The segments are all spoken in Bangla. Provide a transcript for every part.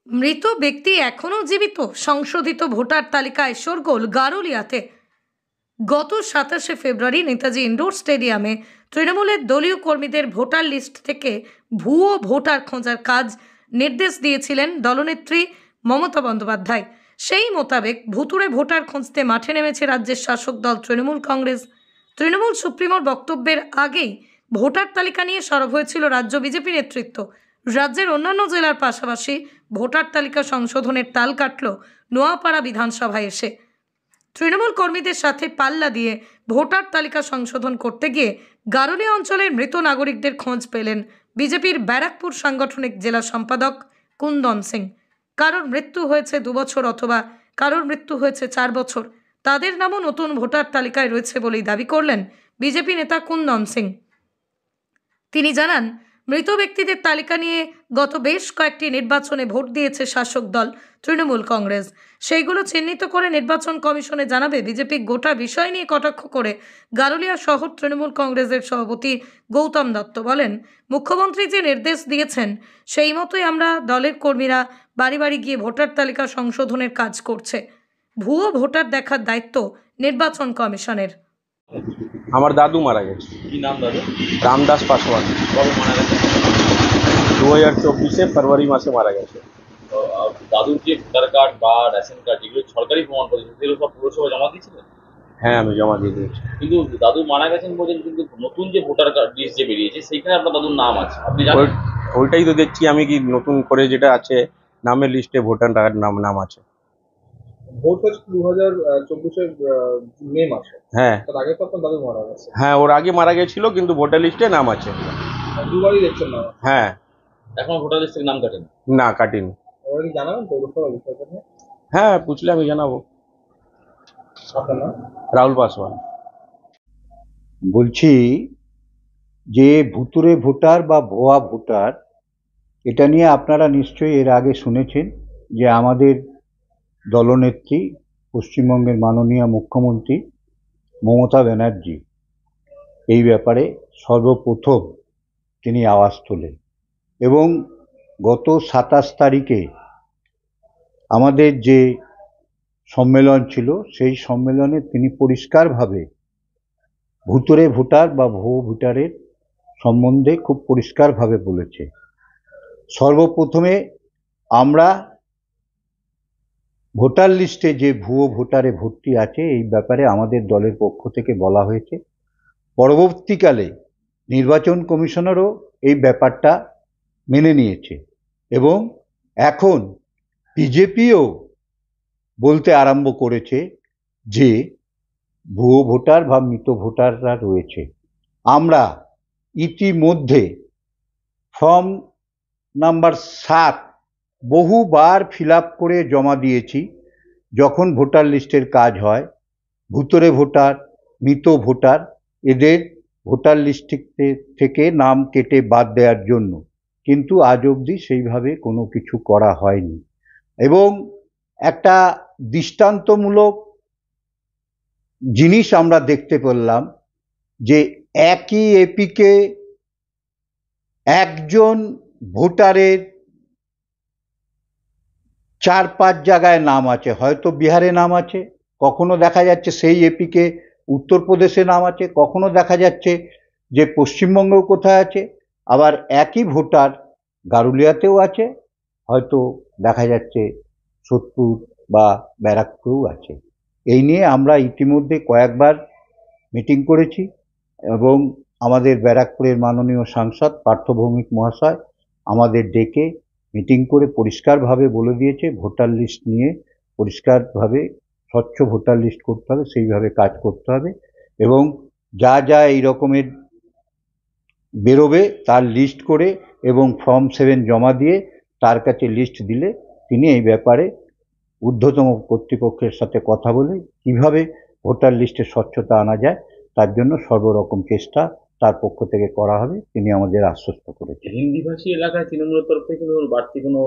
মৃত ব্যক্তি এখনও জীবিত, সংশোধিত ভোটার তালিকায় শোরগোল গারুলিয়াতে। গত 27শে ফেব্রুয়ারি নেতাজি ইন্ডোর স্টেডিয়ামে তৃণমূলের দলীয় কর্মীদের ভোটার লিস্ট থেকে ভুয়ো ভোটার খোঁজার কাজ নির্দেশ দিয়েছিলেন দলনেত্রী মমতা বন্দ্যোপাধ্যায়। সেই মোতাবেক ভুতুড়ে ভোটার খুঁজতে মাঠে নেমেছে রাজ্যের শাসক দল তৃণমূল কংগ্রেস। তৃণমূল সুপ্রিমোর বক্তব্যের আগেই ভোটার তালিকা নিয়ে সরব হয়েছিল রাজ্য বিজেপি নেতৃত্ব। রাজ্যের অন্যান্য জেলার পাশাপাশি ভোটার তালিকা সংশোধনের তাল কাটল নোয়াপাড়া বিধানসভায় এসে। তৃণমূল কর্মীদের সাথে পাল্লা দিয়ে ভোটার তালিকা সংশোধন করতে গিয়ে গারুলিয়া অঞ্চলের মৃত নাগরিকদের খোঁজ পেলেন বিজেপির ব্যারাকপুর সাংগঠনিক জেলা সম্পাদক কুন্দন সিং। কারোর মৃত্যু হয়েছে 2 বছর অথবা কারোর মৃত্যু হয়েছে 4 বছর, তাদের নামও নতুন ভোটার তালিকায় রয়েছে বলেই দাবি করলেন বিজেপি নেতা কুন্দন সিং। তিনি জানান, মৃত ব্যক্তিদের তালিকা নিয়ে গত বেশ কয়েকটি নির্বাচনে ভোট দিয়েছে শাসক দল তৃণমূল কংগ্রেস। সেইগুলো চিহ্নিত করে নির্বাচন কমিশনে জানাবে বিজেপি। গোটা বিষয় নিয়ে কটাক্ষ করে গারুলিয়া শহর তৃণমূল কংগ্রেসের সভাপতি গৌতম দত্ত বলেন, মুখ্যমন্ত্রী যে নির্দেশ দিয়েছেন সেই মতোই আমরা দলের কর্মীরা বাড়ি বাড়ি গিয়ে ভোটার তালিকা সংশোধনের কাজ করছে। ভুয়ো ভোটার দেখার দায়িত্ব নির্বাচন কমিশনের। আমার দাদু মারা গেছে। কি নাম দাদু? রামদাস পাসওয়ান। কবে মারা গেছে? 2024 ফেব্রুয়ারি মাসে মারা গেছে। দাদুর যে ভোটার কার্ড বা রেশন কার্ড যেগুলো সরকারি প্রমাণপত্র সেগুলো সব পুরসভা জমা দিয়েছিলেন? হ্যাঁ, আমি জমা দিয়ে দিয়েছি। কিন্তু দাদু মারা গেছেন বলছেন, কিন্তু নতুন যে ভোটার কার্ড লিস্ট যে বেরিয়েছে সেইখানে আপনার দাদুর নাম আছে, আপনি জানেন? ওইটাই তো দেখছি আমি, কি নতুন করে যেটা আছে নামের লিস্টে ভোটার নাম আছে। ভোট হচ্ছে 2024-এর মে মাসে। হ্যাঁ তার আগে তো আপনার দাদু মারা গেছে। হ্যাঁ, ওর আগে মারা গেছিল কিন্তু ভোটার লিস্টে নাম আছে। দুবারই দেখছেন না? হ্যাঁ। এখন ভোটার লিস্ট থেকে নাম কাটেন? না, কাটিনি। ওরা কি জানাবেন পৌরসভা বিষয়টা? হ্যাঁ, পুছলে আমি জানাবো। আপনার নাম? রাহুল পাসওয়ান। বলছি যে ভুতুড়ে ভোটার বা ভুয়া ভোটার, এটা নিয়ে আপনারা নিশ্চয়ই এর আগে শুনেছেন যে আমাদের দলনেত্রী পশ্চিমবঙ্গের মাননীয় মুখ্যমন্ত্রী মমতা ব্যানার্জি এই ব্যাপারে সর্বপ্রথম তিনি আওয়াজ তোলেন এবং গত 27 তারিখে আমাদের যে সম্মেলন ছিল সেই সম্মেলনে তিনি পরিষ্কারভাবে ভুতুড়ে ভোটার বা ভুয়ো ভোটারের সম্বন্ধে খুব পরিষ্কারভাবে বলেছে। সর্বপ্রথমে আমরা ভোটার লিস্টে যে ভুয়ো ভোটারে ভর্তি আছে এই ব্যাপারে আমাদের দলের পক্ষ থেকে বলা হয়েছে। পরবর্তীকালে নির্বাচন কমিশনারও এই ব্যাপারটা মেনে নিয়েছে এবং এখন বিজেপিও বলতে আরম্ভ করেছে যে ভুয়ো ভোটার বা মৃত ভোটাররা রয়েছে। আমরা ইতিমধ্যে ফর্ম নাম্বার 7 বহুবার ফিল আপ করে জমা দিয়েছি। যখন ভোটার লিস্টের কাজ হয়, ভুতুড়ে ভোটার, মৃত ভোটার এদের ভোটার লিস্ট থেকে নাম কেটে বাদ দেওয়ার জন্য, কিন্তু আজ অবধি সেইভাবে কোনো কিছু করা হয়নি। এবং একটা দৃষ্টান্তমূলক জিনিস আমরা দেখতে পেলাম যে একই এপিকে একজন ভোটারের 4-5 জায়গায় নাম আছে। হয়তো বিহারে নাম আছে, কখনো দেখা যাচ্ছে সেই এপিকে উত্তরপ্রদেশে নাম আছে, কখনো দেখা যাচ্ছে যে পশ্চিমবঙ্গ কোথায় আছে, আবার একই ভোটার গারুলিয়াতেও আছে, হয়তো দেখা যাচ্ছে সোদপুর বা ব্যারাকপুরেও আছে। এই নিয়ে আমরা ইতিমধ্যে কয়েকবার মিটিং করেছি এবং আমাদের ব্যারাকপুরের মাননীয় সাংসদ পার্থ ভৌমিক মহাশয় আমাদের ডেকে মিটিং করে পরিষ্কারভাবে বলে দিয়েছে ভোটার লিস্ট নিয়ে পরিষ্কারভাবে স্বচ্ছ ভোটার লিস্ট করতে হবে, সেইভাবে কাজ করতে হবে এবং যা যা এই রকমের বেরোবে তার লিস্ট করে এবং ফর্ম 7 জমা দিয়ে তার কাছে লিস্ট দিলে তিনি এই ব্যাপারে ঊর্ধ্বতম কর্তৃপক্ষের সাথে কথা বলে কিভাবে ভোটার লিস্টে স্বচ্ছতা আনা যায় তার জন্য সর্বরকম চেষ্টা তার পক্ষ থেকে করা হবে, তিনি আমাদের আশ্বস্ত করেছেন। হিন্দিভাষী এলাকায় তৃণমূলের তরফ থেকে বাড়তি কোনো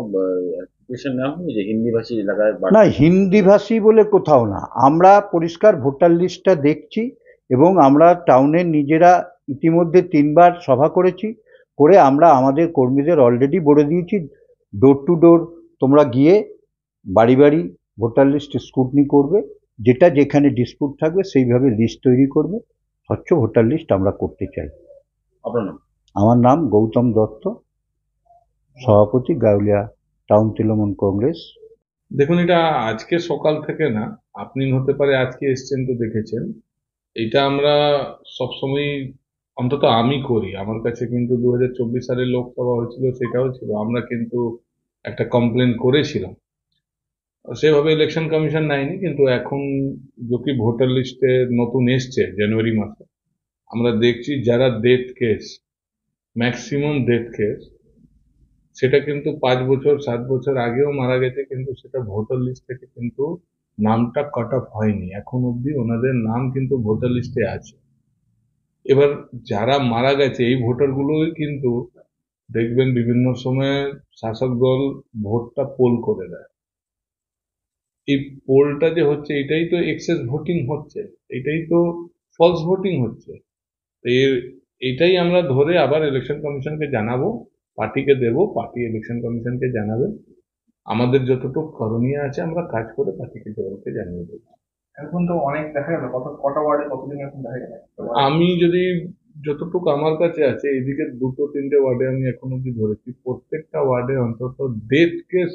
অ্যাপ্লিকেশন নেওয়া হয়নি যে হিন্দিভাষী এলাকায়? না, হিন্দিভাষী বলে কোথাও না। আমরা পরিষ্কার ভোটার লিস্টটা দেখছি এবং আমরা টাউনের নিজেরা ইতিমধ্যে 3বার সভা করেছি, করে আমরা আমাদের কর্মীদের অলরেডি বলে দিয়েছি ডোর টু ডোর তোমরা গিয়ে বাড়ি বাড়ি ভোটার লিস্ট স্ক্রুটনি করবে, যেটা যেখানে ডিসপুট থাকবে সেইভাবে লিস্ট তৈরি করবে। স্বচ্ছ ভোটার লিস্ট আমরা করতে চাই। আপনার নাম? আমার নাম গৌতম দত্ত, সভাপতি গারুলিয়া টাউন তৃণমূল কংগ্রেস। দেখুন, এটা আজকে সকাল থেকে না, আপনি হতে পারে আজকে এসছেন তো দেখেছেন। এটা আমরা সবসময়, অন্তত আমি করি। আমার কাছে কিন্তু 2024 সালে লোকসভা হয়েছিল, সেটাও ছিল, আমরা কিন্তু একটা কমপ্লেন করেছিলাম। সেভাবে ইলেকশন কমিশন নেয়নি, কিন্তু এখন যদি ভোটার লিস্টে নতুন এসছে জানুয়ারি মাসে, আমরা দেখছি যারা death case, maximum death case, সেটা কিন্তু 5 বছর 7 বছর আগেও মারা গেছে, কিন্তু সেটা ভোটার লিস্ট থেকে কিন্তু নামটা কাট অফ হয়নি। এখন অবধি ওনাদের নাম কিন্তু ভোটার লিস্টে আছে। এবার যারা মারা গেছে এই ভোটারগুলোই কিন্তু দেখবেন বিভিন্ন সময় শাসক দল ভোটটা পোল করে দেয়। এই পোলটা যে হচ্ছে, এটাই তো এক্সেস ভোটিং হচ্ছে, এটাই তো ফলস ভোটিং হচ্ছে। এটাই আমরা ধরে আবার ইলেকশন কমিশনকে জানাবো, পার্টিকে দেব, পার্টি ইলেকশন কমিশনকে জানাবে। আমাদের যতটুকু করণীয় আছে আমরা কাজ করে পার্টিকে জবাবকে জানিয়ে দেবো। এখন তো অনেক দেখা গেল, কটা ওয়ার্ডে কতদিন এখন দেখা গেল? আমি যদি যতটুকু আমার কাছে আছে, এদিকে 2-3টে ওয়ার্ডে আমি এখন অব্দি ধরেছি, প্রত্যেকটা ওয়ার্ডে অন্তত ডেথ কেস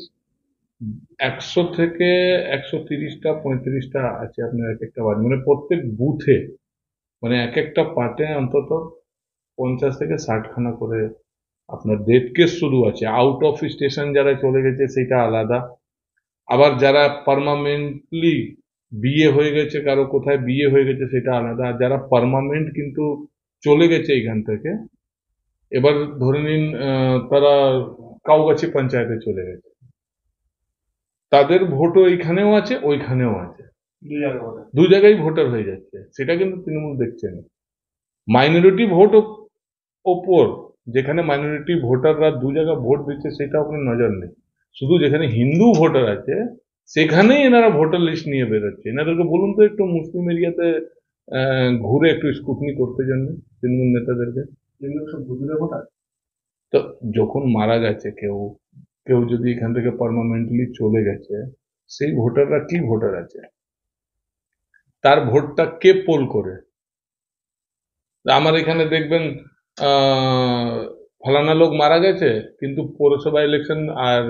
100 থেকে 130টা 35টা আছে আপনার এক একটা ওয়ার্ড, মানে প্রত্যেক বুথে, মানে এক একটা পার্টে অন্তত 50 থেকে 60খানা করে আপনার ডেথ কেস শুরু আছে। আউট অফ স্টেশন যারা চলে গেছে সেটা আলাদা, আবার যারা পার্মানেন্টলি বিয়ে হয়ে গেছে, কারো কোথায় বিয়ে হয়ে গেছে সেটা আলাদা, আর যারা পার্মানেন্ট কিন্তু চলে গেছে এখান থেকে, এবার ধরে নিন তারা কাউগাছি পঞ্চায়েতে চলে গেছে, তাদের ভোটও এইখানেও আছে ওইখানেও আছে, দু জায়গায় ভোটার হয়ে যাচ্ছে। সেটা কিন্তু তৃণমূল দেখছে না। মাইনরিটি ভোট ওপর, যেখানে মাইনরিটি ভোটাররা দু জায়গায় ভোট দিচ্ছে সেটা আপনার নজর নেই। শুধু যেখানে হিন্দু ভোটার আছে সেখানেই এনারা ভোটার লিস্ট নিয়ে বেরোচ্ছে। এনাদেরকে বলুন তো একটু মুসলিম এরিয়াতে ঘুরে একটু স্ক্রুটনি করতে জন্য তৃণমূল নেতাদেরকে। তো যখন মারা গেছে কেউ, কেউ যদি এখান থেকে পার্মানেন্টলি চলে গেছে, সেই ভোটাররা কি ভোটার আছে, তার ভোটটা কে পোল করে? আমার এখানে দেখবেন ফলানা লোক মারা গেছে, কিন্তু পৌরসভা ইলেকশন আর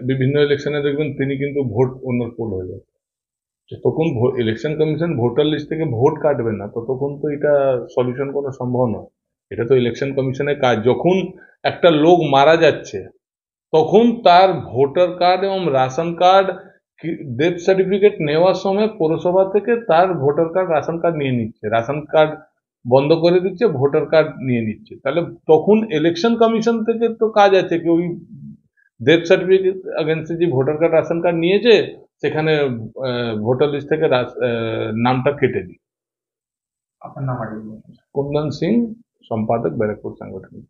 বিভিন্ন ইলেকশনে দেখবেন তিনি কিন্তু ভোট অন্য পোল হয়ে যাচ্ছে। তখন ইলেকশন কমিশন ভোটার লিস্ট থেকে ভোট কাটবে না, ততক্ষণ তো এটা সলিউশন কোনো সম্ভব নয়। এটা তো ইলেকশন কমিশনের কাজ। যখন একটা লোক মারা যাচ্ছে তখন তার ভোটার কার্ড এবং রেশন কার্ড, ডেথ সার্টিফিকেট নেওয়ার সময় পৌরসভা থেকে তার ভোটার কার্ড রেশন কার্ড নিয়ে নিচ্ছে, রেশন কার্ড বন্ধ করে দিচ্ছে, ভোটার কার্ড নিয়ে নিচ্ছে। তাহলে তখন ইলেকশন কমিশন থেকে তো কাজ আছে কি ওই ডেথ সার্টিফিকেট এগেন্সে যে ভোটার কার্ড রেশন কার্ড নিয়েছে সেখানে ভোটার লিস্ট থেকে নামটা কেটে দিই। আপনার নাম? কুন্দন সিং, সম্পাদক, ব্যারাকপুর সাংগঠনিক।